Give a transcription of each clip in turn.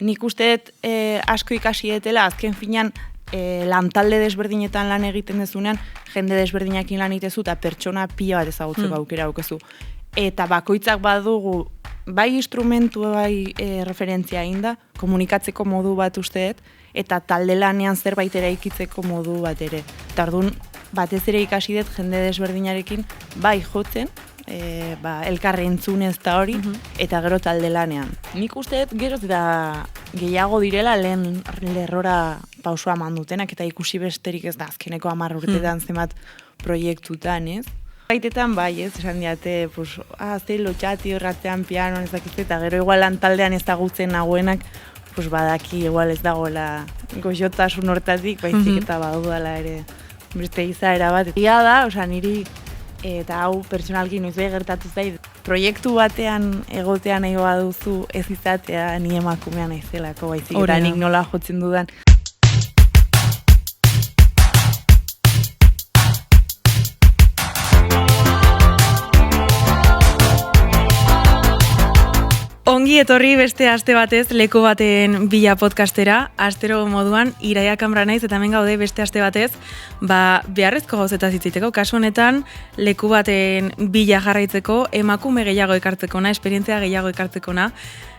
nik usteet asko ikasi detela, azken finan lantalde desberdinetan lan egiten dezunean, jende desberdinakin lan itezu eta pertsona pila bat ezagutzeko aukera aukezu. Eta bakoitzak badugu, bai instrumentu, bai referentzia inda, komunikatzeko modu bat usteet, eta talde lanean zerbait eraikitzeko modu bat ere. Eta orduan, batez ere ikasi dut jende desberdinarekin, bai jotzen, elkarre entzunez da hori, eta gero talde lanean. Nik uste dut gero da gehiago direla lehen lerrora pausua eman dutenak, eta ikusi besterik ez da azkeneko 10 urtetan zenbat proiektutan, ez? Gaitetan bai, ez, esan diate, ze lotxati horratzean piano, ez dakit, eta gero igual lan taldean ezagutzen nagoenak, badaki igual ez dagoela goxotasun hortatik, baizik eta badudala ere beste izaera bat. Ia da, niri eta hau pertsonalki noiz bai gertatu zait, proiektu batean egotea nahi baduzu ez izatea ni emakumea naizelako, baizik eta nik nola jotzen dudan. Ongi etorri beste aste batez Leku baten bila podcastera, astero moduan Iraia Kamra naiz eta hemen gaude beste aste batez, beharrezko gauzetaz hitz egiteko. Kasu honetan Leku baten bila jarraitzeko, emakume gehiago ekartzekona, esperientzia gehiago ekartzekona.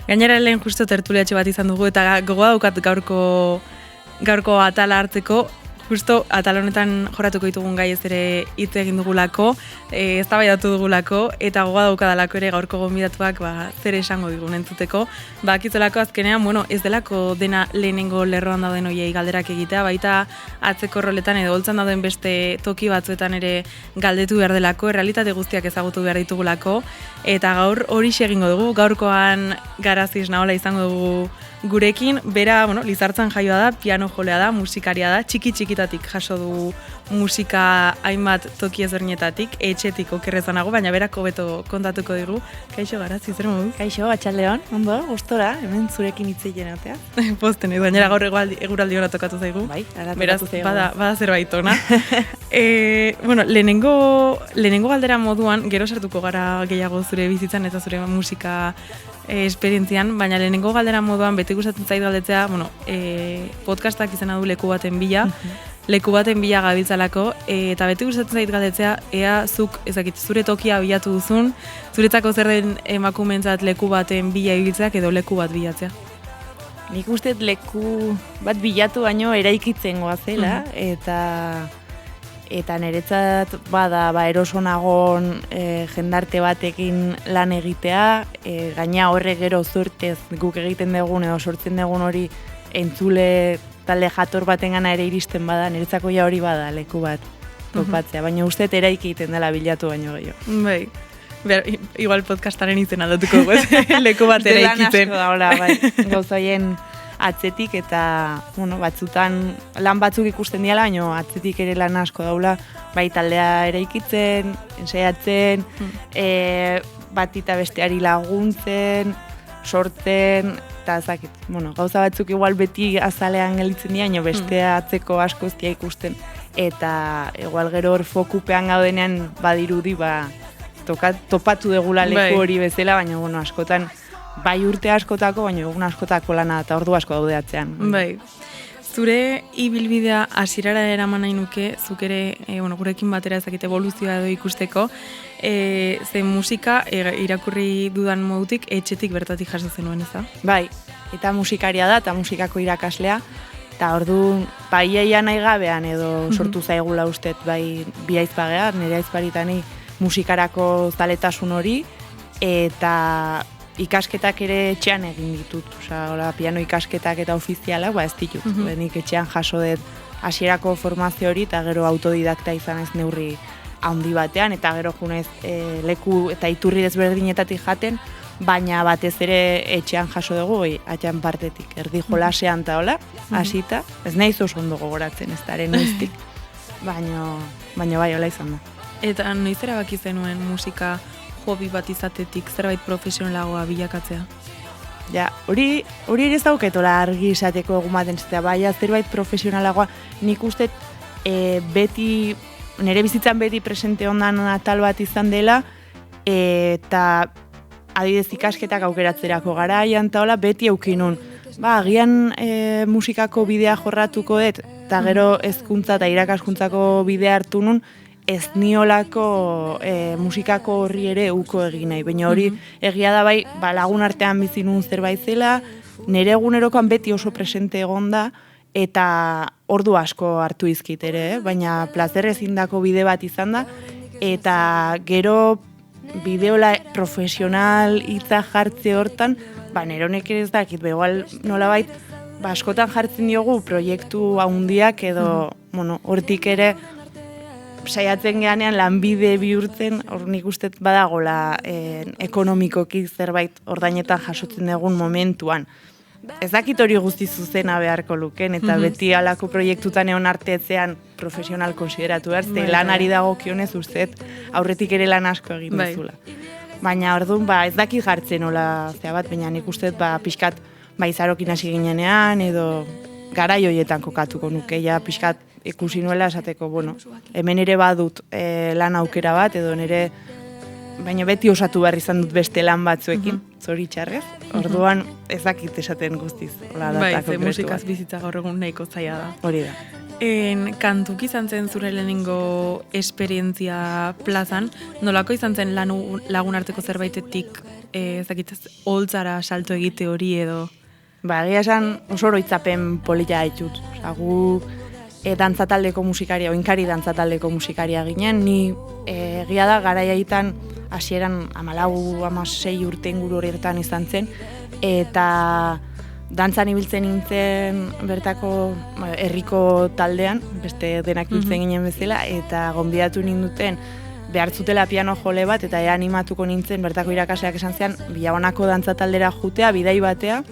Gainera lehen justo tertuliatxo bat izan dugu eta gogoa daukat gaurko atala hartzeko. Justo atal honetan joratuko ditugun gai ez ere hitz egin dugulako, eztabaidatu dugulako, eta gogoa daukadalako ere gaurko gonbidatuak zer esango digun entzuteko. Akitzelako azkenean, ez delako dena lehenengo lerroan dauden hoiei galderak egitea, baita atzeko roletan edo holtzan dauden beste toki batzuetan ere galdetu behar delako, errealitate guztiak ezagutu behar ditugulako, eta gaur hori egingo dugu, gaurkoan Garazi Esnaola izango dugu gurekin, bera, Lizartzan jaioa da, piano jolea da, musikaria da, txiki-txikitatik jaso du musika hainbat toki ezberdinetatik, etxetik okerrezanago, baina berako beto kontatuko digu. Kaixo, Garazi, zer modu? Kaixo, atxaldeon, ondo, gustora, hemen zurekin hitz egiten egotea. Posten, gainera gaur eguraldi hona tokatu zaigu. Bai, beraz, bada zerbait ona. Lehenengo galdera moduan, gero sartuko gara gehiago zure bizitzan eta zure musika esperientzian, baina lehenengo galdera moduan beti gustatzen zait galdetzea, podcastak izena du Leku baten bila, Leku baten bila gabiltzalako, eta beti gustatzen zait galdetzea, ea zuk, ezakit, zure tokia bilatu duzun, zuretzako zer den emakumeentzat Leku baten bila ibiltzeak edo leku bat bilatzea? Nik uste leku bat bilatu baino eraikitzen goazela, eta niretzat bada erosonagon jendarte batekin lan egitea, gaina horre gero zuertez guk egiten dugun edo sortzen dugun hori entzule talde jator baten gana ere iristen bada, niretzako ja hori bada leku bat topatzea, baina uste eraiki egiten dela bilatu baino gehiago. Bai. Igual podcastaren izen aldatuko guez, Leku bat eraikiten. Lan asko bai, gauzaien atzetik eta, batzutan lan batzuk ikusten diala, baina atzetik ere lan asko daula, bai taldea eraikitzen, ensaiatzen, batita besteari laguntzen, sortzen, eta ezakit, gauza batzuk igual beti azalean gelditzen dira, baina bestea atzeko asko ez dira ikusten, eta igual gero hor fokupean gaudenean badirudi, topatu degula leku hori bezala, baina askotan, bai urte askotako, baina egun askotako lana eta ordu asko daude atzean. Bai. Zure ibilbidea hasierara eraman nahi nuke, zuk ere, gurekin batera ezakite evoluzioa edo ikusteko, ze musika irakurri dudan modutik, etxetik bertatik jaso zenuen, ez da? Bai, eta musikaria da, eta musikako irakaslea, eta ordu, iaia nahi gabean edo sortu zaigula ustet, bai bi aizpagea, nire aizparitani musikarako zaletasun hori, eta ikasketak ere etxean egin ditut, piano ikasketak eta ofizialak, ez ditut. Nik etxean jaso dut hasierako formazio hori, eta gero autodidakta izan ez neurri handi batean, eta gero junez leku eta iturri desberdinetatik jaten, baina batez ere etxean jaso dugu, atxean partetik, erdi jolasean eta hola, hasita, ez nahiz oso ondo gogoratzen, ez daren noiztik, baina bai hola izan da. Eta noiz erabaki zenuen musika hobi bat izatetik zerbait profesionalagoa bilakatzea? Ja, hori ere ez dauketola argi izateko egun baten zatea, baina zerbait profesionalagoa nik uste beti, nire bizitzan beti presente ondan atal bat izan dela, eta adibidez ikasketak aukeratzerako garaian eta hola beti eukinun agian musikako bidea jorratuko dut, eta gero hezkuntza eta irakaskuntzako bidea hartu nun, ez niolako musikako horri ere uko egin nahi. Baina hori egia da bai, lagun artean bizi nun zerbait zela, nire egunerokoan beti oso presente egon da, eta ordu asko hartu izkit ere, baina plazer ezindako bide bat izan da, eta gero bideola profesional hitza jartze hortan, nire honek ere ez dakit, igual nolabait, askotan jartzen diogu proiektu handiak edo, hortik ere saiatzen geanean lanbide bihurtzen, hor nik uste badagola ekonomikoki zerbait ordainetan jasotzen dugun momentuan. Ez dakit hori guzti zuzena beharko luken, eta beti alako proiektutan egon artetzean profesional konsideratu behar, ze lanari dagokionez usteet aurretik ere lan asko egin duzula. Baina orduan, ez dakit jartzen hola zea bat, baina nik usteet pixkat izarokin hasi ginenean, edo garai horietan kokatuko nuke, pixkat ikusi nuela esateko, hemen ere badut lan aukera bat, edo nire, baina beti osatu behar izan dut beste lan batzuekin, zoritxarrez, orduan ez dakit esaten guztiz. Ze musikaz bizitza gaur egun nahiko zaila da. Hori da. Kantuk izan zen zure lehenengo esperientzia plazan, nolako izan zen lagun arteko zerbaitetik, ez dakit, holtzara salto egite hori edo? Egia esan oso oroitzapen polita haitut. Gu dantzataldeko musikaria, oinkari dantzataldeko musikaria ginen, ni egia da garaiaitan hasieran 14-16 urte inguru horietan izan zen, eta dantzan ibiltzen nintzen bertako herriko taldean, beste denak ibiltzen ginen bezala, eta gonbidatu ninduten behartzutela piano jole bat, eta animatuko nintzen bertako irakasleak esan zean, Bilagonako dantzataldera jutea, bidai batea,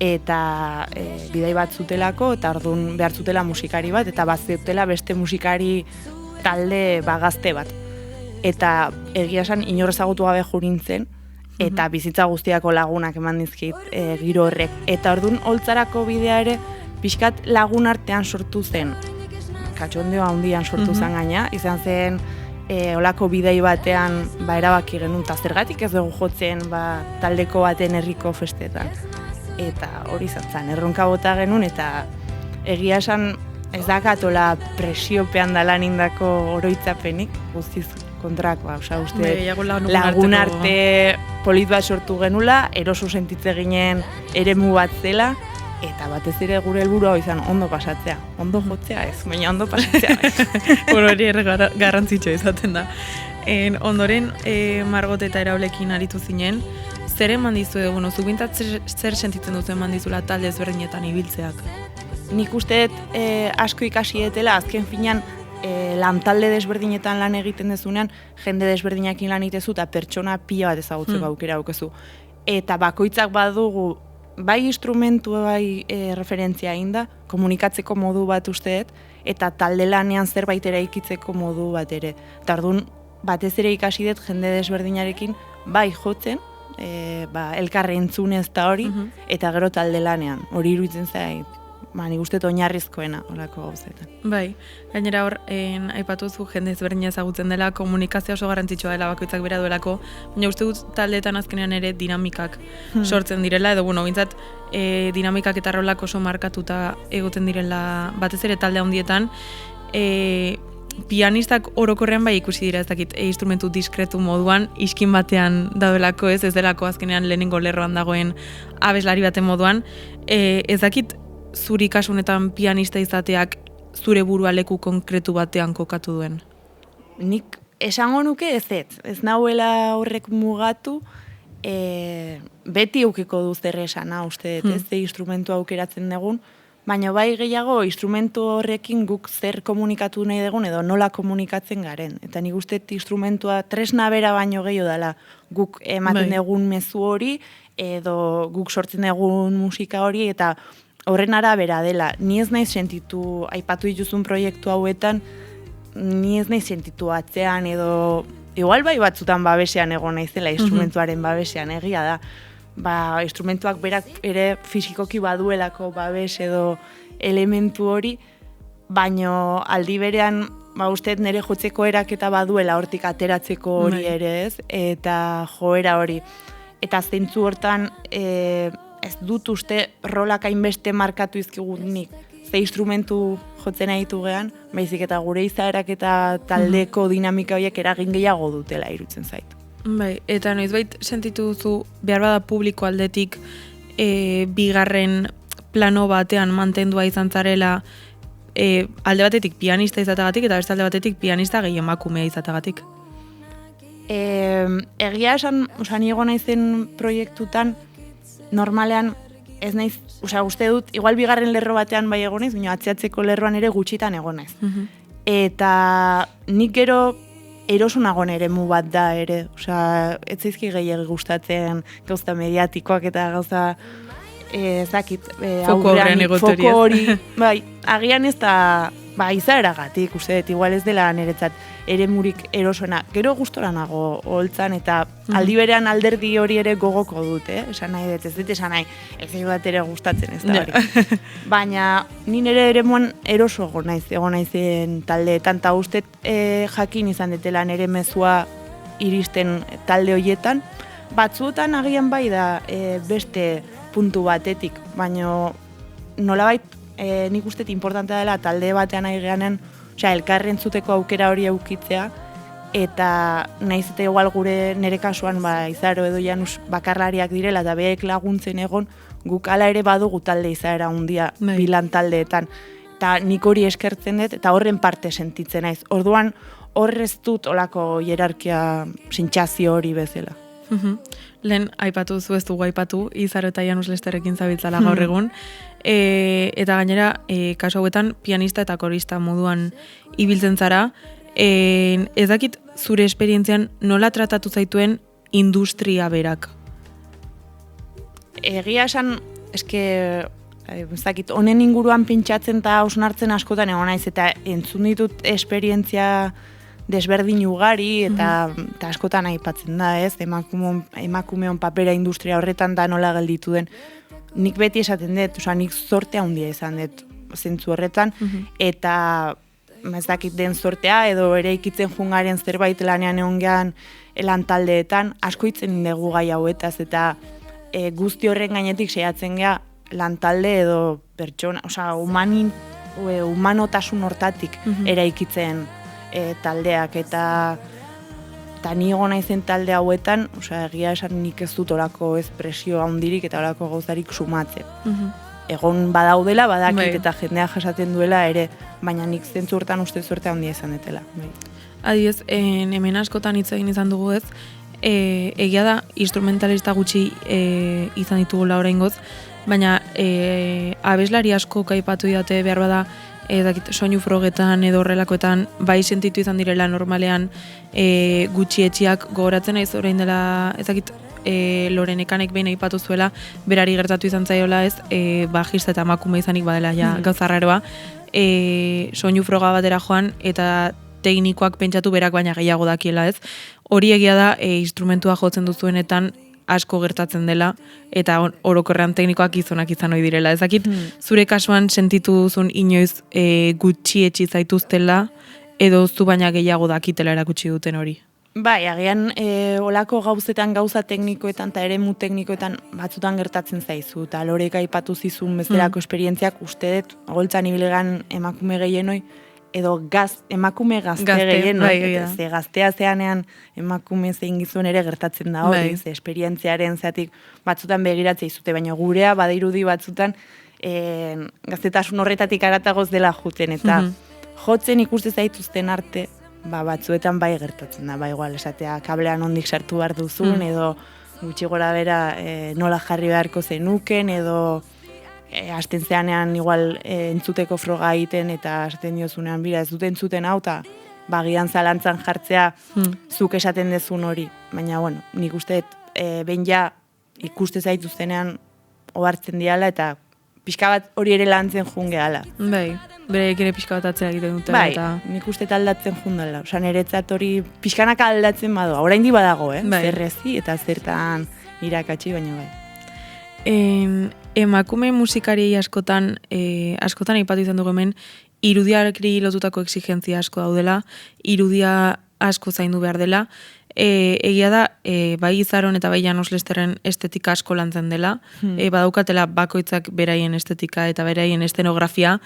eta bidai bat zutelako, eta orduan behartzutela musikari bat, eta bazutela beste musikari talde gazte bat. Eta egia esan inorrezagutu gabe jurintzen, eta bizitza guztiako lagunak eman dizkit giro horrek. Eta orduan holtzarako bidea ere pixkat lagun artean sortu zen. Katxondeo handian sortu zen gaina, izan zen olako bidei batean erabaki genuen, eta zergatik ez dugu jotzen taldeko baten herriko festetan. Eta hori zantzan, erronka bota genuen, eta egia esan ez dakatola presiopean dalan indako oroitzapenik, guztiz kontrakoa, uste lagun arte polit bat sortu genula, eroso sentitze ginen eremu bat zela, eta batez ere gure helburua izan ondo pasatzea. Ondo jotzea ez, baina ondo pasatzea ez. Hori garrantzitsua izaten da. Ondoren, Margot eta Eraulekin aritu zinen, zer eman dizu edo, zubintzat zer sentitzen duzu eman dizula talde ezberdinetan ibiltzeak? Nik uste asko ikasi etela, azken finean lantalde desberdinetan lan egiten dezunean, jende desberdinakin lan itezu eta pertsona pila bat ezagutzeko aukera aukezu. Eta bakoitzak badugu, bai instrumentu bai referentzia inda, komunikatzeko modu bat usteet, eta talde lanean zerbait eraikitzeko modu bat ere. Eta orduan, batez ere ikasi dut jende desberdinarekin, bai jotzen, elkarre entzunez eta hori, eta gero talde lanean. Hori iruditzen zait, nik uste oinarrizkoena olako gauzetan. Bai, gainera hor, aipatu zu jende ezberdina ezagutzen dela, komunikazio oso garrantzitsua dela bakoitzak bera duelako, baina uste dut taldeetan azkenean ere dinamikak sortzen direla, edo bintzat dinamikak eta rolak oso markatuta egoten direla batez ere talde handietan, pianistak orokorrean bai ikusi dira ez dakit instrumentu diskretu moduan, iskin batean daudelako ez delako azkenean lehenengo lerroan dagoen abeslari baten moduan, ez dakit zuri kasunetan pianista izateak zure burua leku konkretu batean kokatu duen? Nik esango nuke ez nahuela horrek mugatu, beti eukiko du zer esana, uste, ez instrumentu aukeratzen dugun, baina bai gehiago instrumentu horrekin guk zer komunikatu nahi dugun edo nola komunikatzen garen. Eta nik uste instrumentua tresna bera baino gehiago dela guk ematen dugun mezu hori edo guk sortzen dugun musika hori eta horren arabera dela. Ni ez naiz sentitu, aipatu dituzun proiektu hauetan, ni ez naiz sentitu atzean edo igual bai batzutan babesean egon naizela instrumentuaren babesean egia da. Instrumentuak berak ere fisikoki baduelako babes edo elementu hori, baino aldi berean uste nire jotzeko eraketa baduela hortik ateratzeko hori ere ez, eta joera hori. Eta zentzu hortan ez dut uste rolak hainbeste markatu izkigunik, ze instrumentu jotzen ditu gean, baizik eta gure izaerak eta taldeko dinamika horiek eragin gehiago dutela irutzen zait. Bai, eta noizbait sentitu duzu behar bada publiko aldetik bigarren plano batean mantendua izan zarela alde batetik pianista izatagatik eta beste alde batetik pianista gehi emakumea izatagatik? Egia esan, ni egon naizen proiektutan, normalean ez naiz, uste dut, igual bigarren lerro batean bai egon naiz, baina atzeatzeko lerroan ere gutxitan egon naiz. Eta nik gero erosunagon ere mu bat da ere, ez zaizki gehiagi gustatzen gauza mediatikoak eta gauza ezakit, foko hori, bai, agian ez da, izaeragatik, uste dut, igual ez dela niretzat ere murik erosona. Gero gustora nago holtzan eta aldi berean alderdi hori ere gogoko dut, esan nahi dut, ez dut esan nahi, ez bat ere gustatzen ez da hori. Baina, ni nire ere moan eroso egon naizen taldeetan, eta uste jakin izan detela nire mezua iristen talde horietan, batzuetan agian bai da beste puntu batetik, baina nolabait nik uste importantea dela talde batean nahi geanen, elkarren zuteko aukera hori eukitzea, eta naiz eta igual nire kasuan Izaro edo Janus bakarlariak direla eta behek laguntzen egon, guk ala ere badugu talde izaera handia bilan taldeetan. Eta nik hori eskertzen dut, eta horren parte sentitzen naiz. Orduan horrez dut olako hierarkia sentsazio hori bezala. Lehen aipatu zu ez dugu aipatu, Izaro eta Janus Lesterrekin zabiltzala gaur egun, eta gainera, kasu hauetan pianista eta korista moduan ibiltzen zara, ez dakit zure esperientzian nola tratatu zaituen industria berak? Egia esan, ez dakit, honen inguruan pentsatzen eta hausnartzen askotan egon naiz, eta entzun ditut esperientzia desberdin ugari eta askotan aipatzen da, ez? Emakumeon papera industria horretan da nola gelditu den. Nik beti esaten dut, nik zortea handia izan dut zentzu horretan, eta ez dakit den zortea, edo ere ikitzen jungaren zerbait lanean egon gehan lan taldeetan, asko itzen dugu gai hauetaz, eta guzti horren gainetik saiatzen geha lan talde edo pertsona, humanotasun hortatik eraikitzen taldeak, eta ni egon naizen talde hauetan, egia esan nik ez dut orako espresio handirik eta orako gauzarik sumatzen. Egon badaudela, badakit eta jendea jasaten duela ere, baina nik zentzu hortan uste zortea handia izan detela. Adibidez, hemen askotan hitz egin izan dugu ez, egia da instrumentalista gutxi izan ditugula oraingoz, baina abeslari asko aipatu didate behar bada soinu frogetan edo horrelakoetan bai sentitu izan direla normalean gutxietxiak gogoratzen naiz orain dela ezakit Loren Ekanek behin aipatu zuela berari gertatu izan zaiola ez bajista eta emakume izanik badela gauza raroa soinu froga batera joan eta teknikoak pentsatu berak baina gehiago dakiela ez hori egia da instrumentua jotzen duzuenetan asko gertatzen dela, eta orokorrean teknikoak gizonak izan ohi direla. Ezakit, zure kasuan sentitu duzun inoiz gutxietsi zaituztela, edo zu baina gehiago dakitela erakutsi duten hori? Bai, agian olako gauzetan, gauza teknikoetan eta eremu teknikoetan batzutan gertatzen zaizu, eta Lorek aipatu zizun bezalako esperientziak uste dut, goltzan ibilgan emakume gehienoi, edo emakume gazte gehienoi, ze gaztea zeanean emakume zein gizon ere gertatzen da hori, ze esperientziaren zeatik batzutan begiratzea izute, baina gurea badirudi batzutan gaztetasun horretatik aratagoz dela juten, eta jotzen ikuste zaituzten arte, batzuetan bai gertatzen da, igual esatea kablean ondik sartu behar duzun, edo gutxi gora bera nola jarri beharko zenuken, edo hasten zeanean igual entzuteko froga egiten eta esaten diozunean, bira ez dut entzuten hau, eta bagian zalantzan jartzea zuk esaten dezun hori. Baina, bueno, nik uste behin ja ikuste zaituztenean ohartzen diala eta pixka bat hori ere lantzen jun gehala. Bai, bereik ere pixka bat atzea egiten dute. Bai, nik uste aldatzen jun dela. Osa, niretzat hori pixkanaka aldatzen badoa. Oraindik badago, zerrezi eta zertan irakatsi, baina bai. Emakume musikari askotan aipatu izan dugu hemen, irudiari lotutako exigentzia asko daudela, irudia asko zaindu behar dela, egia da, bai Izaron eta bai Janos Lesterren estetika asko lantzen dela, badaukatela bakoitzak beraien estetika eta beraien estenografia,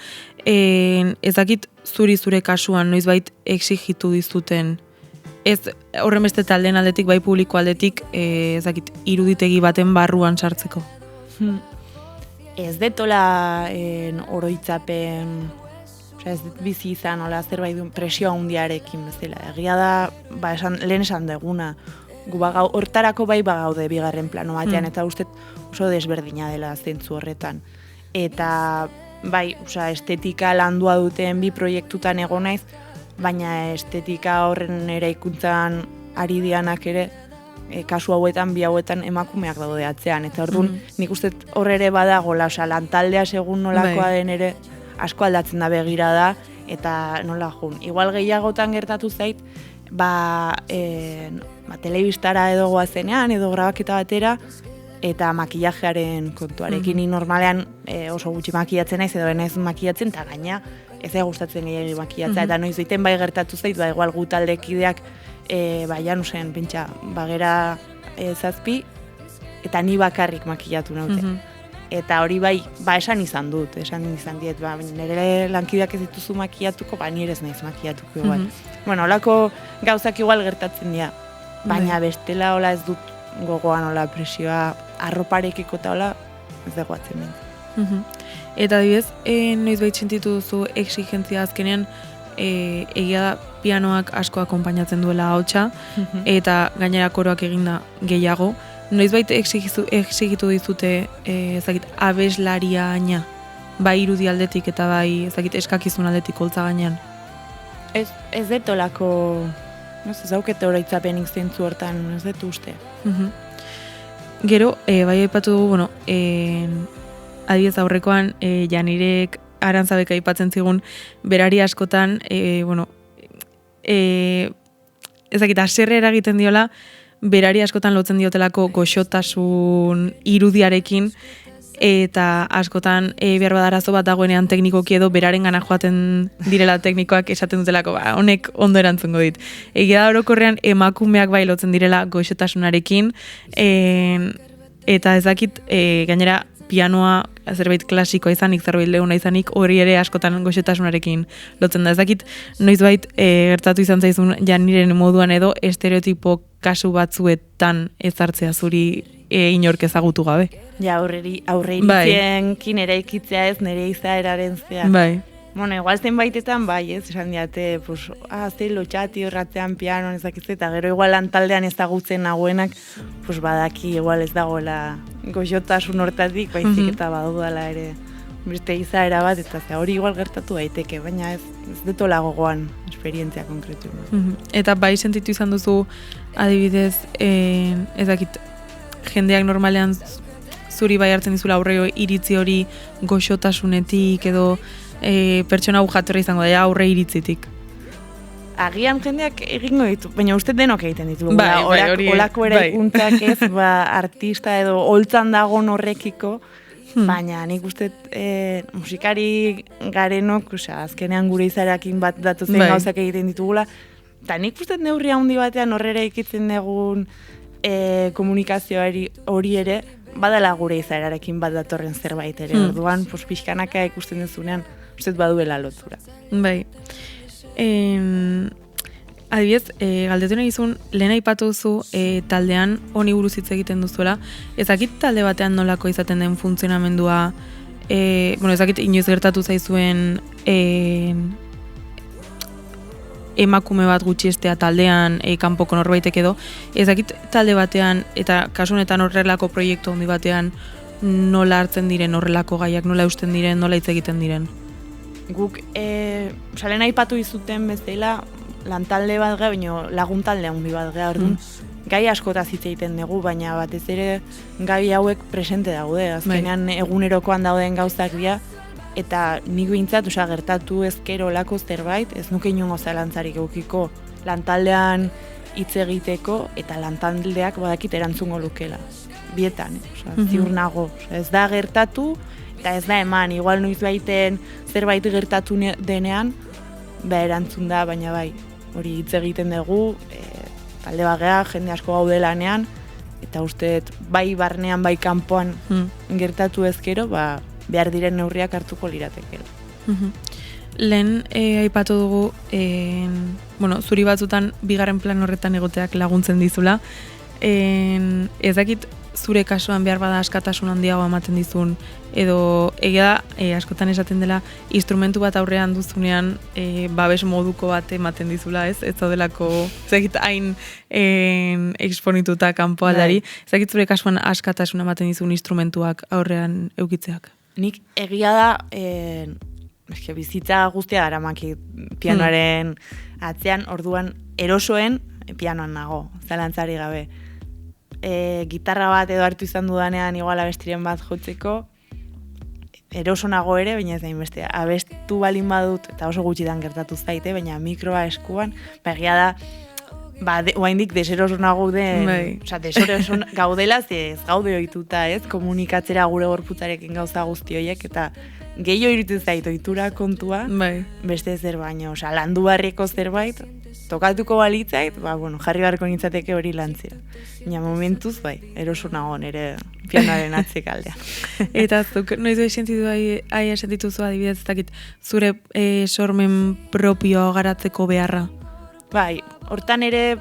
ez dakit zure kasuan noizbait exigitu dizuten, ez horren beste taldeen aldetik, bai publiko aldetik, ez dakit iruditegi baten barruan sartzeko. Ez detola oroitzapen, ez bizi izan, hola, zerbait presio handiarekin bezala. Egia da, lehen esan deguna, gu hortarako bai bagaude bigarren plano batean, eta uste oso desberdina dela zentzu horretan. Eta bai, estetika landua duten bi proiektutan egon naiz, baina estetika horren eraikuntzan ari dianak ere, kasu hauetan, bi hauetan emakumeak daude atzean. Eta orduan, nik uste hor ere badagola, lantaldea segun nolakoa den ere, asko aldatzen da begira da, eta nola jun. Igual gehiagotan gertatu zait, telebistara edo goazenean, edo grabaketa batera, eta makillajearen kontuarekin. Ni normalean oso gutxi makillatzen naiz, edo enez makillatzen, eta gaina ez da gustatzen gehiagi makillatzea, eta noiz egiten bai gertatu zait, igual gu taldekideak, Janusen, pentsa, bagera 7, eta ni bakarrik makillatu naute. Eta hori bai, esan izan diet, nire lankideak ez dituzu makillatuko, ni ere ez naiz makillatuko igual. Bueno, holako gauzak igual gertatzen dira, baina bestela hola ez dut gogoan hola presioa arroparekiko eta hola ez dagoatzen dut. Eta adibidez, noizbait sentitu duzu exigentzia azkenean, egia da pianoak asko akonpainatzen duela ahotsa, eta gainera koroak eginda gehiago. Noizbait exigitu dizute abeslaria aina, bai irudi aldetik eta bai eskakizun aldetik holtza gainean? Ez detolako, ez daukete oroitzapenik zentzu hortan, ez detu uste. Gero, bai aipatu dugu, adibidez aurrekoan, Janirek Arantzabek aipatzen zigun, berari askotan, haserre eragiten diola, berari askotan lotzen diotelako goxotasun irudiarekin, eta askotan behar badarazo bat dagoenean teknikoki edo beraren gana joaten direla teknikoak esaten dutelako, honek ondo erantzungo dit. Egia da orokorrean emakumeak bai lotzen direla goxotasunarekin, eta ez dakit gainera pianoa zerbait klasikoa izanik, zerbait leuna izanik, hori ere askotan goxotasunarekin lotzen da. Ez dakit noizbait gertatu izan zaizun Janiren moduan edo estereotipo kasu batzuetan ezartzea zuri inork ezagutu gabe. Ja, aurre iritzien eraikitzea ez nire izaeraren zea. Bai. Bueno, igual zenbaitetan bai, ez, esan diate, ze lotxati horratzean piano, ezakitze, eta gero igual lantaldean ezagutzen nagoenak, badaki igual ez dagoela goxotasun hortatik, baizik eta badudala ere beste izaera bat, eta hori igual gertatu daiteke, baina ez detola gogoan esperientzia konkretu. Eta bai sentitu izan duzu, adibidez, ezakit, jendeak normalean zuri bai hartzen dizula aurre iritzi hori goxotasunetik edo pertsona jatorra izango da, aurre iritzitik. Agian jendeak egingo ditu, baina uste denok egiten ditu. Bai, olako eraikuntzak ez, artista edo holtzan dagon horrekiko, baina nik uste musikari garenok, azkenean gure izarekin bat datuzen gauzak egiten ditugula, eta nik uste neurri handi batean horrera ikitzen dugun komunikazioari hori ere, badala gure izaerarekin bat datorren zerbait ere. Orduan, pixkanaka ikusten duzunean, uste baduela lotura. Bai. Adibidez, galdetu nahi izun, lehen aipatu duzu taldean honi buruz hitz egiten duzuela. Ezakit talde batean nolako izaten den funtzionamendua, ezakit inoiz gertatu zaizuen emakume bat gutxiestea taldean, kanpoko norbaitek edo, ezakit talde batean, eta kasu honetan horrelako proiektu handi batean, nola hartzen diren horrelako gaiak, nola eusten diren, nola hitz egiten diren? Guk, salen aipatu izuten bezala, lantalde bat geha, baina laguntalde handi bat geha, orduan, gai askotaz hitz egiten dugu, baina batez ere gai hauek presente daude, azkenean egunerokoan dauden gauzak dira, eta nik bintzat, gertatu ezkero lako zerbait, ez nuke inongo zalantzarik eukiko lantaldean hitz egiteko, eta lantaldeak badakit erantzungo lukela. Bietan, ziur nago. Ez da gertatu, eta ez da eman, igual noiz baiten zerbait gertatu denean, erantzun da, baina bai, hori hitz egiten dugu, talde bagea, jende asko gaude lanean, eta uste bai barnean, bai kanpoan gertatu ezkero, behar diren neurriak hartuko liratekela. Lehen aipatu dugu, zuri batzutan bigarren plan horretan egoteak laguntzen dizula. Ez dakit zure kasuan behar bada askatasun handiago ematen dizun, edo egia da, askotan esaten dela, instrumentu bat aurrean duzunean babes moduko bat ematen dizula, ez? Ez daudelako, ez dakit hain exponituta kanpo aldari. Ez dakit zure kasuan askatasun ematen dizun instrumentuak aurrean eukitzeak. Nik egia da, bizitza guztia daramaki pianoaren atzean, orduan erosoen pianoan nago, zalantzari gabe. Gitarra bat edo hartu izan dudanean igual abestiren bat jotzeko, eroso nago ere, baina ez da inbestea. Abestu balin badut, eta oso gutxitan gertatu zaite, baina mikroa eskuan, egia da, oaindik deseroso nago deseroso gaudela, ez gaude ohituta, ez, komunikatzera gure gorputzarekin gauza guzti horiek, eta gehiago iruditzen zait ohitura kontua, beste zer baino, landu barriko zerbait, tokatuko balitzait, jarri beharko nintzateke hori lantzera. Baina momentuz, eroso nago nire pianoaren atzekaldean. Eta zuk, noiz esentitu zu adibidez, ez dakit, zure sormen propioa garatzeko beharra? Hortan ere,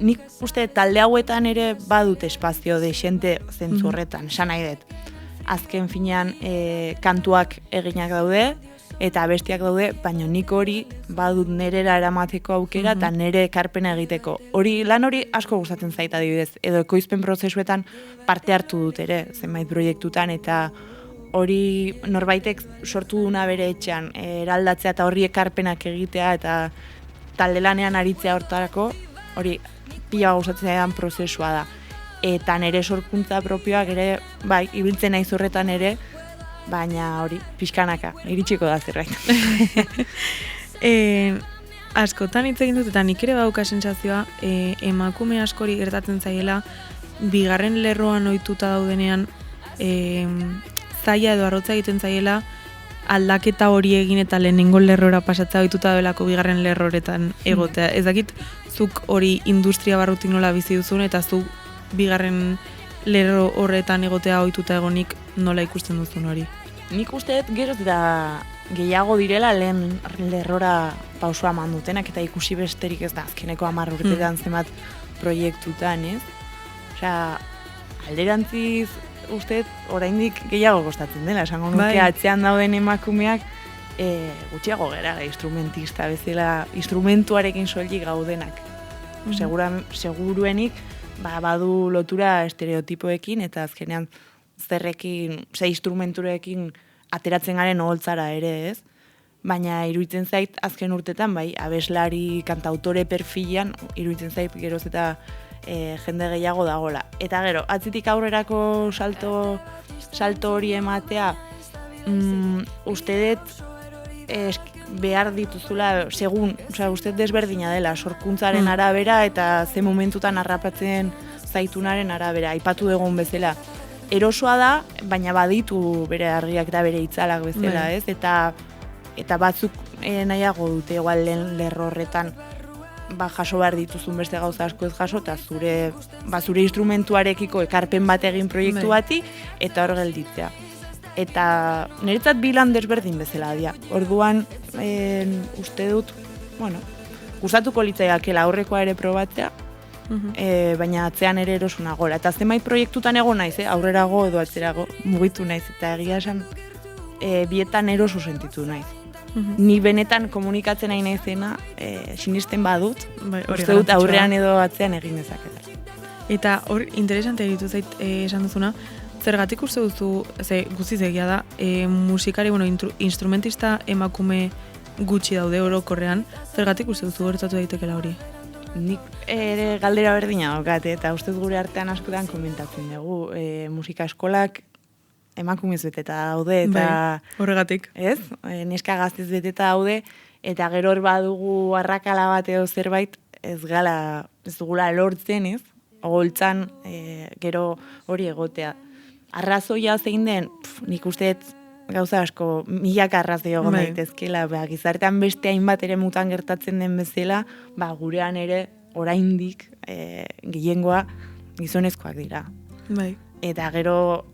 nik uste talde hauetan ere badut espazio dexente zentzu horretan, esan nahi dut. Azken finean kantuak eginak daude, eta abestiak daude, baina nik hori badut nerera eramateko aukera eta nere ekarpena egiteko. Lan hori asko gustatzen zait adibidez, edo ekoizpen prozesuetan parte hartu dut ere, zenbait proiektutan, eta hori norbaitek sortu duna bere etxean, eraldatzea eta horri ekarpenak egitea, eta talde lanean aritzea hortarako, hori pila gustatzen zaidan prozesua da. Eta nere sorkuntza propioak ere, ibiltzen naiz horretan ere, baina hori, pixkanaka, iritsiko da zerbait. Askotan hitz egin dut, eta nik ere bauka sentsazioa, emakume askori gertatzen zaiela, bigarren lerroan ohituta daudenean, zaila edo arrotza egiten zaiela, aldaketa hori egin eta lehenengo lerrora pasatzea ohituta delako bigarren lerroretan egotea. Ez dakit, zuk hori industria barrutik nola bizi duzun, eta zuk bigarren lerro horretan egotea ohituta egonik nola ikusten duzun hori? Nik uste dut geroz eta gehiago direla lehen lerrora pausua eman dutenak, eta ikusi besterik ez da azkeneko 10 urtetan zenbat proiektutan, ez? Alderantziz uste oraindik gehiago kostatzen dela, esango nuke atzean dauden emakumeak gutxiago gara instrumentista bezala, instrumentuarekin soilik gaudenak. Seguruenik badu lotura estereotipoekin, eta azkenean instrumenturekin ateratzen garen oholtzara ere, ez? Baina iruditzen zait azken urtetan, abeslari, kantautore perfilan, iruditzen zait geroz eta jende gehiago dagola. Eta gero, atzitik aurrerako salto hori ematea, uste dut behar dituzula, uste desberdina dela, sorkuntzaren arabera eta ze momentutan harrapatzen zaitunaren arabera, aipatu egon bezala. Erosoa da, baina baditu bere argiak eta bere itzalak bezala, ez? Eta batzuk nahiago dute, igual lehen lerro horretan, jaso behar dituzun beste gauza asko ez jaso, eta zure instrumentuarekiko ekarpen bat egin proiektu bati, eta hor gelditzea. Eta niretzat bilan desberdin bezala dia. Orduan, uste dut, gustatuko litzaiakela aurrekoa ere probatzea, baina atzean ere erosuna gola. Eta zenbait proiektutan egon naiz, aurrerago edo atzerago mugitu naiz, eta egia esan bietan eroso sentitu naiz. Ni benetan komunikatzen nahi naizena, sinisten badut, uste dut aurrean edo atzean egin dezaketa. Eta hor, interesante egitu zait esan duzuna, zergatik uste duzu, guztiz egia da, musikari, instrumentista emakume gutxi daude orokorrean, zergatik uste duzu gertatu daitekela hori? Nik ere galdera berdina daukat, eta uste gure artean askotan komentatzen dugu, musika eskolak emakumez beteta daude, eta horregatik. Ez? Neska gaztez beteta daude, eta gero hor badugu arrakala bat edo zerbait, ez dugula lortzen, ez? Oholtzan, gero hori egotea. Arrazoia zein den, nik uste gauza asko, milaka arrazoi egon daitezkela, gizartean beste hainbat ere mutan gertatzen den bezala, gurean ere oraindik gehiengoa gizonezkoak dira. Bai. Eta gero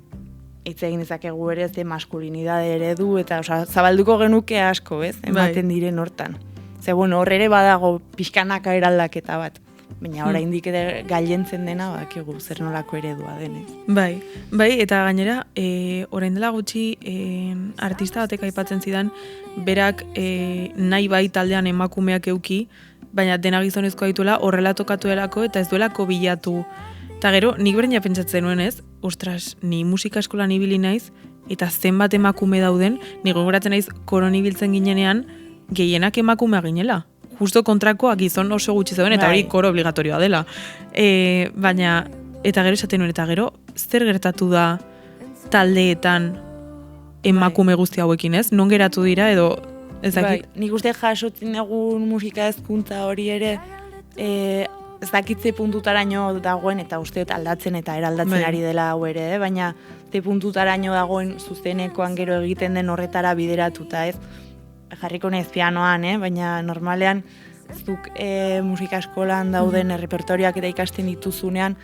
hitz egin dezakegu ere ze maskulinidade eredu eta zabalduko genuke asko, ez? Ematen diren hortan. Ze bueno, hor ere badago pixkanaka eraldaketa bat. Baina oraindik ere gailentzen dena bakigu zer nolako eredua denez. Bai, eta gainera, orain dela gutxi artista batek aipatzen zidan, berak nahi bai taldean emakumeak euki, baina dena gizonezkoa dituela horrela tokatu delako eta ez duelako bilatu. Eta gero, nik berdina pentsatzen nuen ez, ostras, ni musika eskolan ibili naiz, eta zenbat emakume dauden, ni gogoratzen naiz koron ibiltzen ginenean, gehienak emakumea ginela. Justo kontrakoa gizon oso gutxi zeuden, eta hori koro obligatorioa dela. Baina, eta gero esaten nuen, eta gero, zer gertatu da taldeetan emakume guzti hauekin ez? Non geratu dira edo ezakit? Nik uste jasotzen egun musika hezkuntza hori ere, ez dakitze puntutaraino dagoen, eta usteot aldatzen eta eraldatzen ari dela hau ere, baina ze puntutaraino dagoen zuzenekoan gero egiten den horretara bideratuta, ez? Jarriko nez pianoan, baina normalean zuk musika eskolan dauden repertorioak eta ikasten dituzunean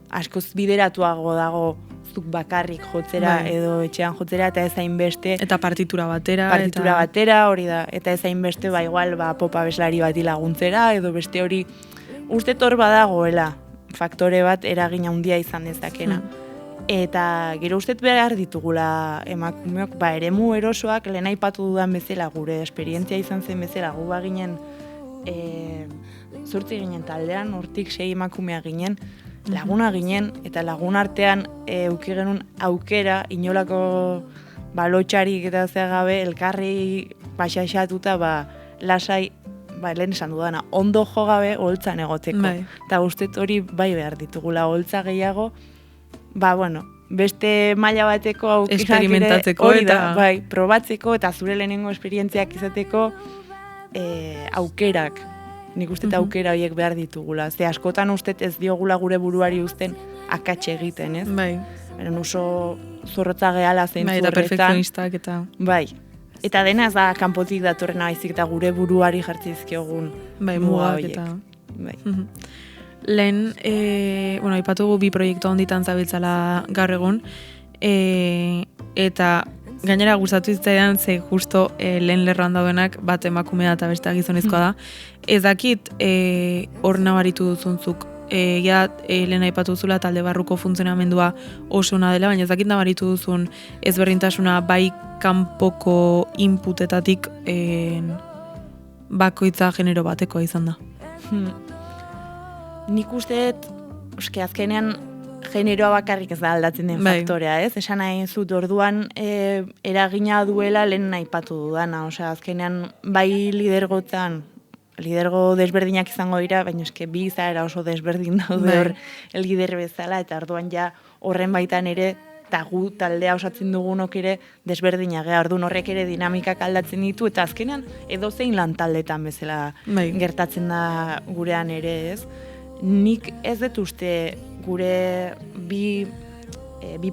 askoz bideratuago dago zuk bakarrik jotzera edo etxean jotzera eta ez hainbeste eta partitura batera hori da, eta ez hainbeste igual popa beslari bati laguntzera edo beste hori uste tor badagoela faktore bat eragin handia izan dezakena. Eta gero uste behar ditugula emakumeok, eremu erosoak lehen aipatu dudan bezala, gure esperientzia izan zen bezala, gu baginen 8 ginen taldean, hortik 6 emakumea ginen, laguna ginen, eta lagun artean euki genuen aukera, inolako lotxarik eta gabe elkarri pasaxatuta, lasai, lehen esan dudana, ondo jo gabe holtzan egoteko. Eta uste hori behar ditugula holtza gehiago, beste maila bateko aukerak experimentatzeko eta probatzeko eta zure lehenengo esperientziak izateko aukerak. Nik uste aukera horiek behar ditugula. Ze askotan uste ez diogula gure buruari uzten akatxe egiten, ez? Beren oso zorrotza gehala zeintzu horretan. Eta perfekzionistak eta... Eta dena ez da kanpotik datorrena baizik eta gure buruari jartzizkiogun muga horiek. Lehen, aipatugu 2 proiektu honditan zabiltzala gaur egun, eta gainera gustatu zitzaidan ze justo lehen lerroan daudenak bat emakumea eta beste gizonezkoa da. Ez dakit hor nabaritu duzunzuk, lehen aipatu duzula talde barruko funtzionamendua oso ona dela, baina ez dakit nabaritu duzun ezberdintasuna bai kanpoko inputetatik bakoitza genero batekoa izan da. Nik uste, azkenean generoa bakarrik ez da aldatzen den faktorea, ez? Esan nahi zut orduan eragina duela lehen aipatu dudana, azkenean bai lidergo desberdinak izango dira, baina bi izaera oso desberdin daude hor lider bezala, eta orduan ja horren baitan ere, eta gu taldea osatzen dugunok ere desberdina gea, orduan horrek ere dinamikak aldatzen ditu, eta azkenean edozein lan taldetan bezala gertatzen da gurean ere, ez? Nik ez dut uste gure bi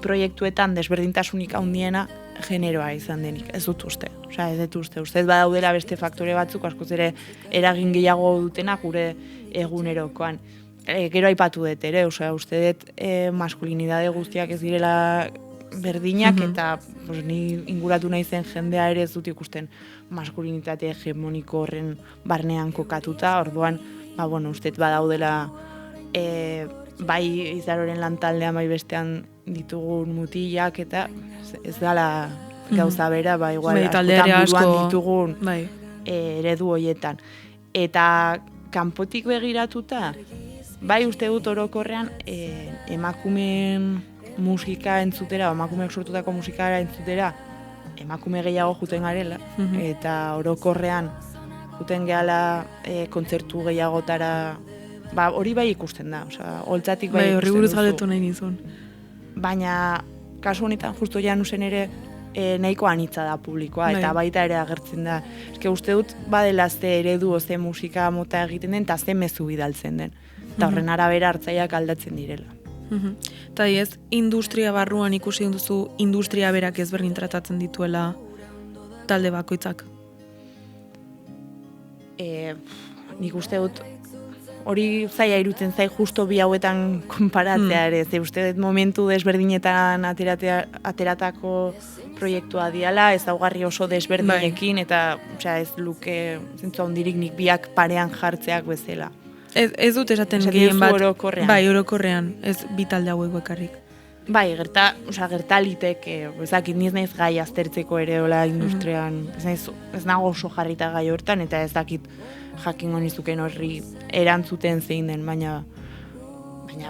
proiektuetan desberdintasunik handiena generoa izan denik, ez dut uste. Ez dut uste. Uste badaudela beste faktore batzuk, askoz ere eragin gehiago dutenak gure egunerokoan. Gero aipatu dut ere, uste dut maskulinidade guztiak ez direla berdinak, eta ni inguratu nahi zen jendea ere ez dut ikusten maskulinitate hegemoniko horren barnean kokatuta, orduan uste badaudela bai izaroren lantaldean bai bestean ditugun mutilak eta ez dala gauza bera, igual askotan buruan ditugun eredu horietan. Eta kanpotik begiratuta, bai uste dut orokorrean emakumeen musika entzutera, emakumeek sortutako musikara entzutera, emakume gehiago juten garela, eta orokorrean juten gehala kontzertu gehiagotara, hori bai ikusten da, holtzatik bai ikusten duzu. Horri buruz galdetu nahi nizun. Baina, kasu honetan, justo Janusen ere nahiko anitza da publikoa, eta baita ere agertzen da. Uste dut, badela ze eredu, ze musika mota egiten den, eta ze mezu bidaltzen den. Eta horren arabera hartzaiak aldatzen direla. Eta ez, industria barruan ikusi duzu, industria berak ezberdin tratatzen dituela talde bakoitzak? Nik uste dut hori zaila irutzen zai justo bi hauetan konparatzea ere, ze uste dut momentu desberdinetan ateratako proiektua diala, ez daugarri oso desberdinekin, eta ez luke zentzu handirik nik biak parean jartzeak bezala. Ez dut esaten gehien bat, bai, orokorrean, ez bi talde hauek bakarrik. Bai, gerta liteke, ezakit niz naiz gai aztertzeko ere hola industrian, ez nago oso jarrita gai hortan, eta ez dakit jakingo nizuken horri erantzuten zein den, baina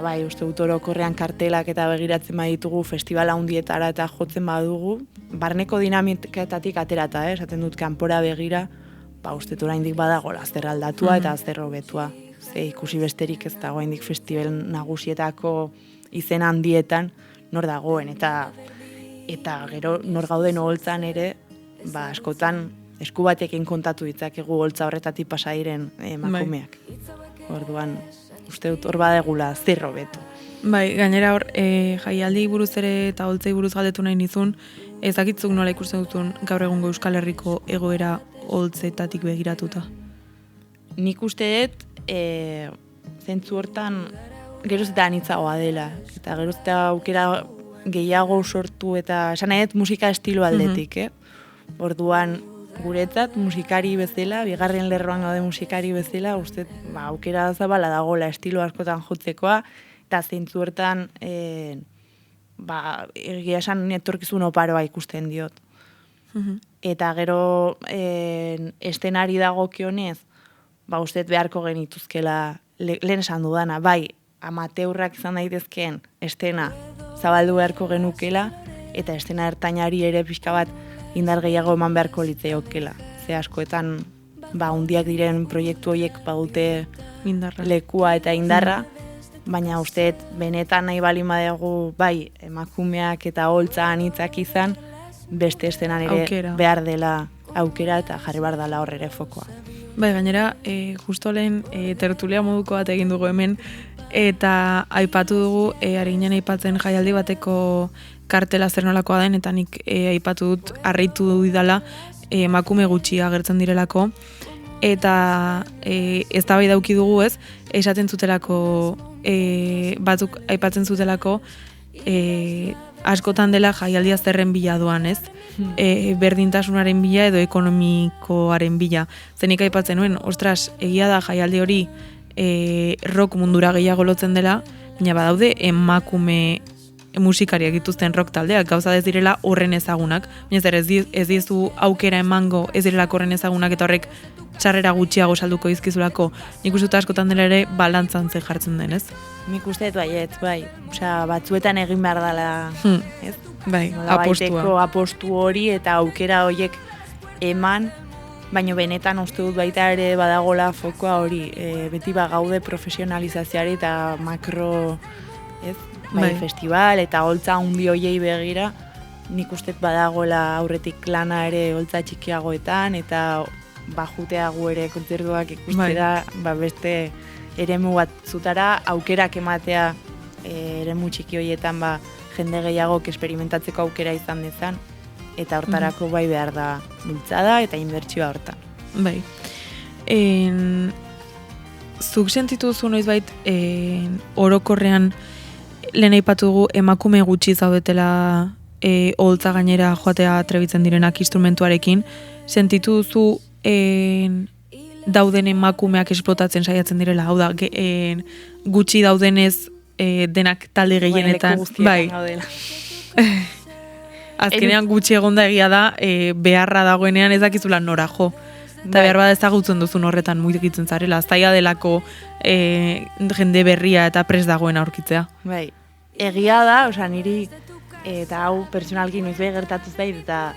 bai, uste dut orokorrean kartelak eta begiratzen baditugu festivala handietara eta jotzen badugu, barneko dinamiketatik aterata, esaten dut kanpora begira, uste dut oraindik badagola zer aldatua eta zer hobetua. Ze ikusi besterik ez dago oraindik festival nagusietako izen handietan nor dagoen, eta gero nor gauden oholtzan ere, askotan esku batekin kontatu ditzakegu oholtza horretatik pasa diren emakumeak. Orduan, uste dut hor badegula zer hobetu. Bai, gainera hor, jaialdi buruz ere eta oholtzei buruz galdetu nahi nizun, ezakitzuk nola ikusten duzun gaur egungo Euskal Herriko egoera oholtzetatik begiratuta? Nik uste dut, zentzu hortan, geroz eta anitzagoa dela, eta geroz eta aukera gehiago sortu, eta esan nahi dut musika estilo aldetik, Orduan, guretzat musikari bezala, bigarren lerroan gaude musikari bezala, uste aukera zabala dagoela estilo askotan jotzekoa, eta zentzu hortan, egia esan etorkizun oparoa ikusten diot. Eta gero estenari dagokionez, uste beharko genituzkela, lehen esan dudana, bai, amateurrak izan daitezkeen estena zabaldu beharko genukela, eta estena ertainari ere pixka bat indar gehiago eman beharko litzaiokeela. Ze askoetan, hundiak diren proiektu horiek badute lekua eta indarra, baina uste benetan nahi bali badugu, bai, emakumeak eta holtza anitzak izan, beste estenan ere behar dela aukera eta jarri behar dela horre ere fokoa. Bai, gainera, justo lehen tertulia moduko bat egin dugu hemen, eta aipatu dugu, ari ginen aipatzen jaialdi bateko kartela zer nolakoa den, eta nik aipatu dut, harritu dudala, emakume gutxi agertzen direlako, eta ez da bai dauki dugu ez, esaten zutelako, batzuk aipatzen zutelako, askotan dela jaialdia zerren bila doan, ez? Berdintasunaren bila edo ekonomikoaren bila. Zenik aipatzen nuen, ostras, egia da jaialdi hori rock mundura gehiago lotzen dela, baina badaude emakume musikariak dituzten rock taldeak, gauza ez direla horren ezagunak, baina zer ez dizu aukera emango ez direlako horren ezagunak, eta horrek txarrera gutxiago salduko izkizulako. Nik uste askotan dela ere balantzan ze jartzen den, ez? Nik uste baiet, bai. Osea, batzuetan egin behar dela, ez? Bai, apostua. Apostu hori eta aukera horiek eman, baina benetan uste dut baita ere badagola fokoa hori, beti gaude profesionalizazioari eta makro, ez? Bai, festival eta holtza handi hoiei begira, nik uste badagola aurretik lana ere holtza txikiagoetan, eta bajutea gu ere kontzertuak ikustera, beste eremu batzutara aukerak ematea eremu txiki horietan jende gehiago eksperimentatzeko aukera izan dezan, eta hortarako bai behar da bultzada eta inbertsioa hortan. Bai. Zuk sentitu duzu noizbait orokorrean lehen aipatu dugu emakume gutxi zaudetela oholtza gainera joatea trebitzen direnak instrumentuarekin, sentitu duzu dauden emakumeak esplotatzen saiatzen direla, hau da, gutxi daudenez denak talde gehienetan, bai. Azkenean gutxi egonda egia da, beharra dagoenean ez dakizula nora jo. Eta behar bada ezagutzen duzun horretan mugitzen zarela, zaila delako jende berria eta pres dagoen aurkitzea. Bai, egia da, niri, eta hau pertsonalki noiz behi gertatu zait, eta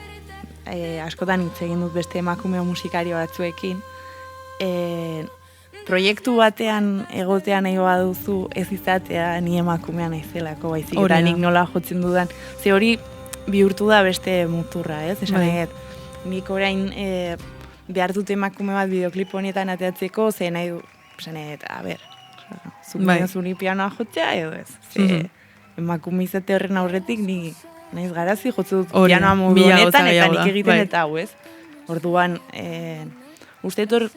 askotan hitz egin dut beste emakume musikario batzuekin, proiektu batean egotea nahi baduzu ez izatea ni emakumea naizelako, baizik eta nik nola jotzen dudan. Ze hori bihurtu da beste muturra, ez? Esan eget, nik orain behar dut emakume bat bideoklip honetan ateatzeko, ze nahi du, esan eget, zuni pianoa jotzea edo ez. Ze emakume izate horren aurretik ni naiz garazi jotzu dut pianoa modu honetan eta nik egiten eta hau, ez? Orduan, uste hor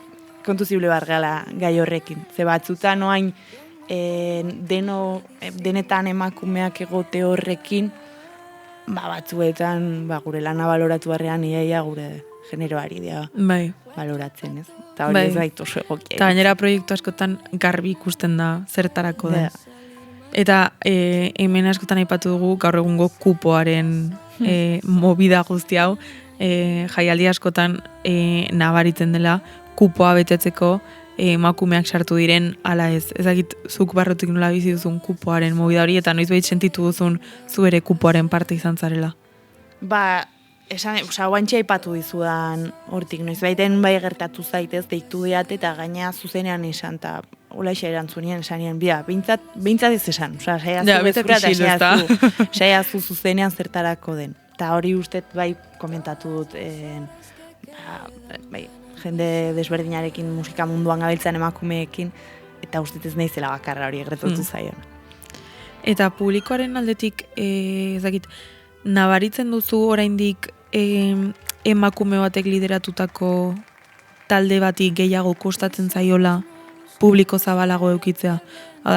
kontuzible bargala gai horrekin. Ze batzutan oain denetan emakumeak egote horrekin, batzuetan gure lana baloratu barrean iaia gure generoari dira baloratzen, ez? Eta hori ez baitu oso egokia. Eta gainera proiektu askotan garbi ikusten da zertarako den. Eta hemen askotan aipatu dugu gaur egungo kupoaren movida guzti hau, jaialdi askotan nabaritzen dela kupoa betetzeko emakumeak sartu diren ala ez. Ezagit zuk barrutik nola bizi duzun kupoaren movida hori eta noizbait sentitu duzun zu ere kupoaren parte izan zarela. Guantxe aipatu dizudan hortik, noizbaiten bai gertatu zaitez, deitu diat eta gaina zuzenean esan, eta olaisa erantzunien esanien, behintzat ez esan, saiazu zuzenean zertarako den. Eta hori uste bai komentatu dut, jende desberdinarekin musika munduan gabiltzan emakumeekin, eta uste ez naizela bakarra hori gertatu zaion. Eta publikoaren aldetik, ezakit, nabaritzen duzu oraindik emakume batek lideratutako talde bati gehiago kostatzen zaiola publiko zabalago eukitzea.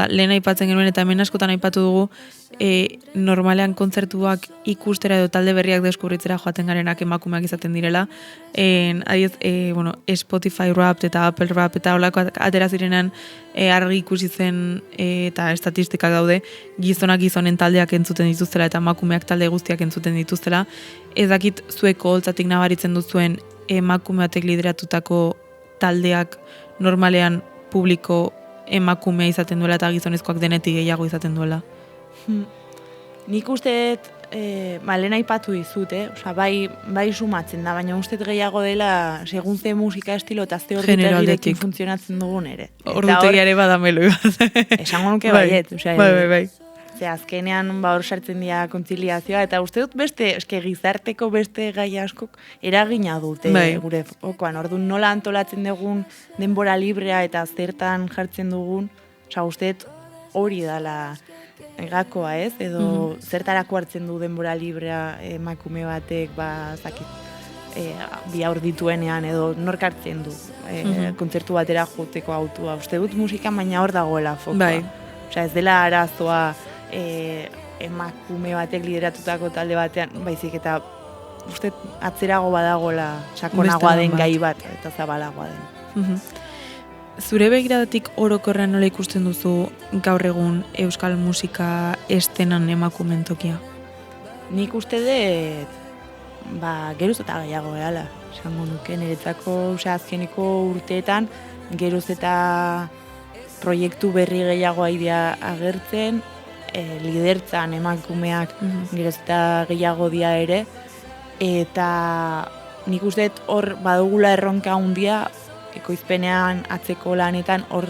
Lehen aipatzen genuen eta hemen askotan aipatu dugu normalean kontzertuak ikustera edo talde berriak deskubritzera joaten garenak emakumeak izaten direla. Spotify Wrapped eta Apple Wrapped eta holako atera zirenan argi ikusi zen eta estatistikak daude gizonak gizonen taldeak entzuten dituztela eta emakumeak talde guztiak entzuten dituztela. Ez dakit zueko holtzatik nabaritzen duzuen emakume batek lideratutako taldeak normalean publiko emakumea izaten duela eta gizonezkoak denetik gehiago izaten duela. Nik usteet, lehen aipatu dizut, bai sumatzen da, baina usteet gehiago dela segun ze musika estilo eta ze ordutegirekin funtzionatzen dugun ere. Ordutegiare badamelo. Esango nuke baiet. Bai. Ze azkenean hor sartzen dira kontziliazioa, eta uste dut gizarteko beste gai askok eragina dute gure fokoan. Orduan nola antolatzen dugun denbora librea eta zertan jartzen dugun, uste dut hori dala gakoa, ez? Edo zertarako hartzen du denbora librea emakume batek, bi haur dituenean, edo nork hartzen du kontzertu batera joteko autua. Uste dut musika baina hor dagoela fokoa. Ez dela arazoa emakume batek lideratutako talde batean, baizik eta uste atzerago badagola sakonagoa den gai bat, eta zabalagoa den. Zure begiradatik orokorrean nola ikusten duzu gaur egun euskal musika estenan emakumeen tokia? Nik uste dut, geroz eta gehiago gehala, esango nuke, niretzako azkeneko urteetan, geroz eta proiektu berri gehiago aidea agertzen, lidertzan emakumeak geroz eta gehiago dia ere, eta nik uste dut hor badugula erronka handia, ekoizpenean atzeko lanetan hor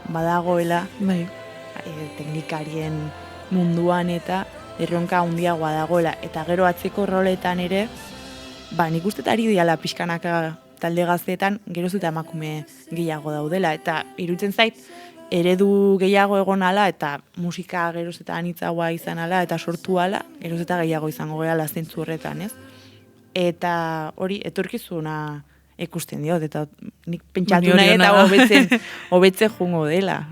badagoela teknikarien munduan eta erronka handiagoa dagoela. Eta gero atzeko roletan ere, nik uste ari diala pixkanaka talde gazteetan geroz eta emakume gehiago daudela. Eta iruditzen zait, eredu gehiago egon ala eta musika geroz eta anitzagoa izan ala eta sortu ala, geroz eta gehiago izango gehala zentzu horretan, ez? Eta hori, etorkizuna ikusten diot, eta nik pentsatu nahi eta hobetzen jungo dela.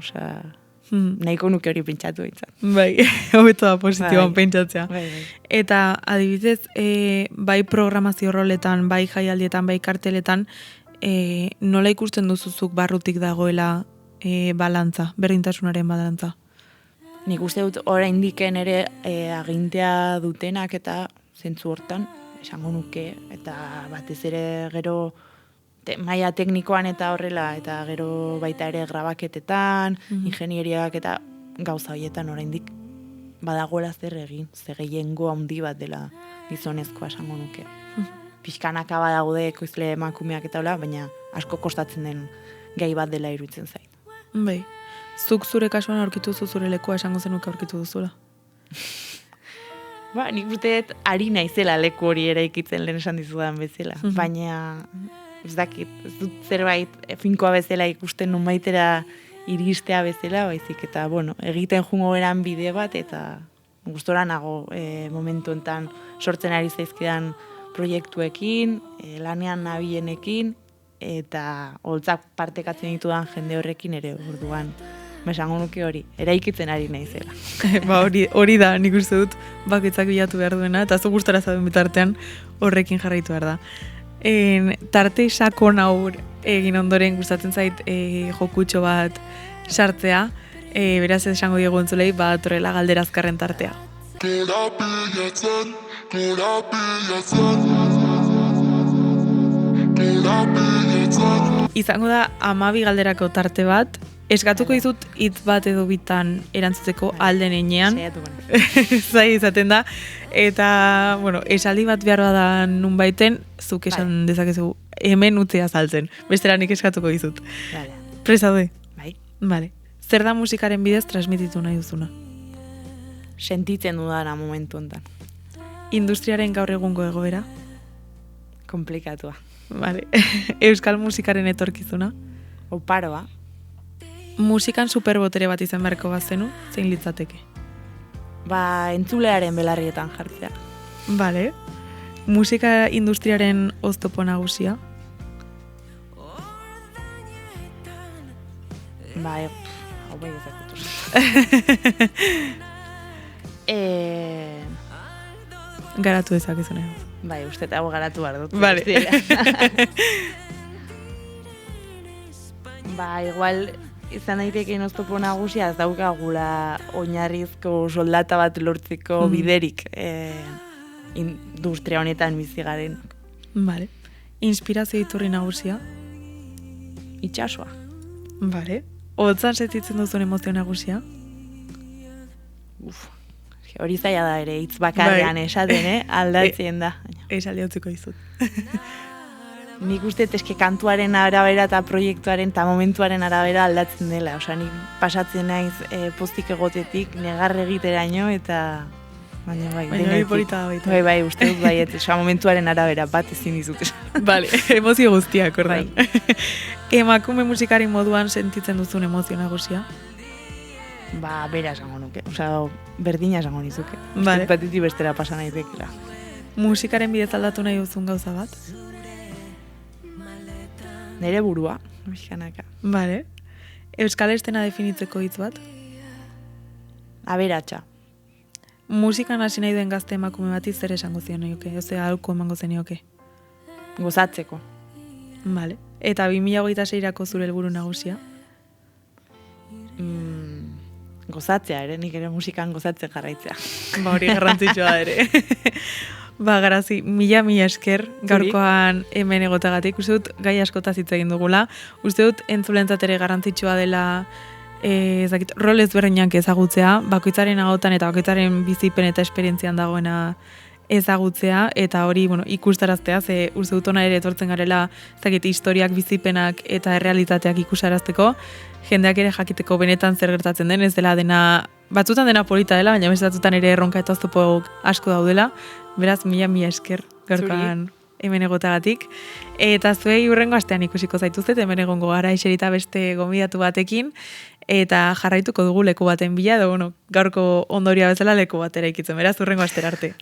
Nahiko nuke hori pentsatu ditzat. Hobeto da positiboan pentsatzea. Eta adibidez, bai programazio roletan, bai jaialdietan, bai karteletan, nola ikusten duzuzuk barrutik dagoela balantza, berdintasunaren balantza? Nik uste dut oraindiken ere agintea dutenak eta zentzu hortan, esango nuke, eta batez ere gero maila teknikoan eta horrela, eta gero baita ere grabaketetan, ingenieriak eta gauza horietan oraindik badagoela zer egin, ze gehiengo handi bat dela gizonezkoa esango nuke. Pixkanaka badaude ekoizle emakumeak eta hola, baina asko kostatzen den gai bat dela iruditzen zait. Bai, zuk zure kasuan aurkitu zure lekoa esango zenuke aurkitu duzula? Nik uste ari naizela leku hori eraikitzen lehen esan dizudan bezala, baina ez dakit, ez dut zerbait finkoa bezala ikusten nunbaitera iristea bezala, baizik eta, egiten jungo eran bide bat, eta gustora nago momentu enten sortzen ari zaizkidan proiektuekin, lanean nabienekin, eta holtzak partekatzen ditudan jende horrekin ere orduan. Esango nuke hori, eraikitzen ari naizela. Ba, hori da, nik uste dut bakoitzak bilatu behar duena, eta zu gustara zauden bitartean horrekin jarraitu behar da. Tarte sakon hau egin ondoren gustatzen zait jokutxo bat sartzea, beraz esango diegu entzulei, torrela galdera azkarren tartea. Izango da 12 galderako tarte bat, eskatuko dizut hitz bat edo bitan erantzuteko alden enean. Zai izaten da. Eta, bueno, esaldi bat behar da nunbaiten, zuk esan dezakezu hemen utzea saltzen. Bestera nik eskatuko dizut. Presaude? Bai. Vale. Zer da musikaren bidez transmititu nahi duzuna? Sentitzen dudana momentu honetan. Industriaren gaur egungo egoera? Komplikatua. Vale. Euskal musikaren etorkizuna? Oparoa. Musikan superbotere bat izan beharko bazenu, zein litzateke? Entzulearen belarrietan jartzea. Vale. Musika industriaren oztopo nagusia? Hau bai ezakutu. Garatu ezakezuna. Bai, uste eta hau garatu behar dut. Vale. Igual izan daiteke oztopo nagusia ez daukagula oinarrizko soldata bat lortzeko biderik industria honetan bizi garen. Vale. Inspirazio iturri nagusia? Itxasoa. Vale. Hotzan sentitzen duzun emozio nagusia? Hori zaila da ere, hitz bakarrean esaten, aldatzen da. Esaldi utziko dizut. Nik uste eske kantuaren arabera eta proiektuaren eta momentuaren arabera aldatzen dela. Osea, nik pasatzen naiz pozik egotetik, negarre egiteraino eta... Baina hori polita da baita. Bai, uste dut baiet, momentuaren arabera bat ezin dizut. Vale, emozio guztiak, ordan. Emakume musikari moduan sentitzen duzun emozio nagusia? Bera esango nuke. Osea, berdina esango nizuke. Vale. Batetik bestera pasa naitekela. Musikaren bidez aldatu nahi duzun gauza bat? Nere burua, pixkanaka. Vale. Euskal estena definitzeko hitz bat? Aberatsa. Musikan hasi nahi duen gazte emakume bati zer esango zion nioke? Osea, aholku emango zenioke? Gozatzeko. Vale. Eta 2026-rako zure helburu nagusia? Gozatzea ere, nik ere musikan gozatzen jarraitzea. Hori garrantzitsua ere. Garazi, mila esker gaurkoan hemen egotagatik. Uste dut gai askotaz hitz egin dugula. Uste dut entzulentzat ere garrantzitsua dela rol ezberdinak ezagutzea, bakoitzaren agotan eta bakoitzaren bizipen eta esperientzian dagoena ezagutzea, eta hori ikustaraztea, ze uste dut ona ere etortzen garela historiak, bizipenak eta errealitateak ikusarazteko, jendeak ere jakiteko benetan zer gertatzen den, ez dela dena, batzutan dena polita dela, baina batzutan ere erronka eta oztopo asko daudela, beraz mila esker gaurkoan hemen egotagatik. Eta zuei hurrengo astean ikusiko zaituztet, hemen egongo gara eserita beste gonbidatu batekin, eta jarraituko dugu leku baten bila, edo gaurko ondoria bezala leku batera ikitzen, beraz hurrengo astera arte.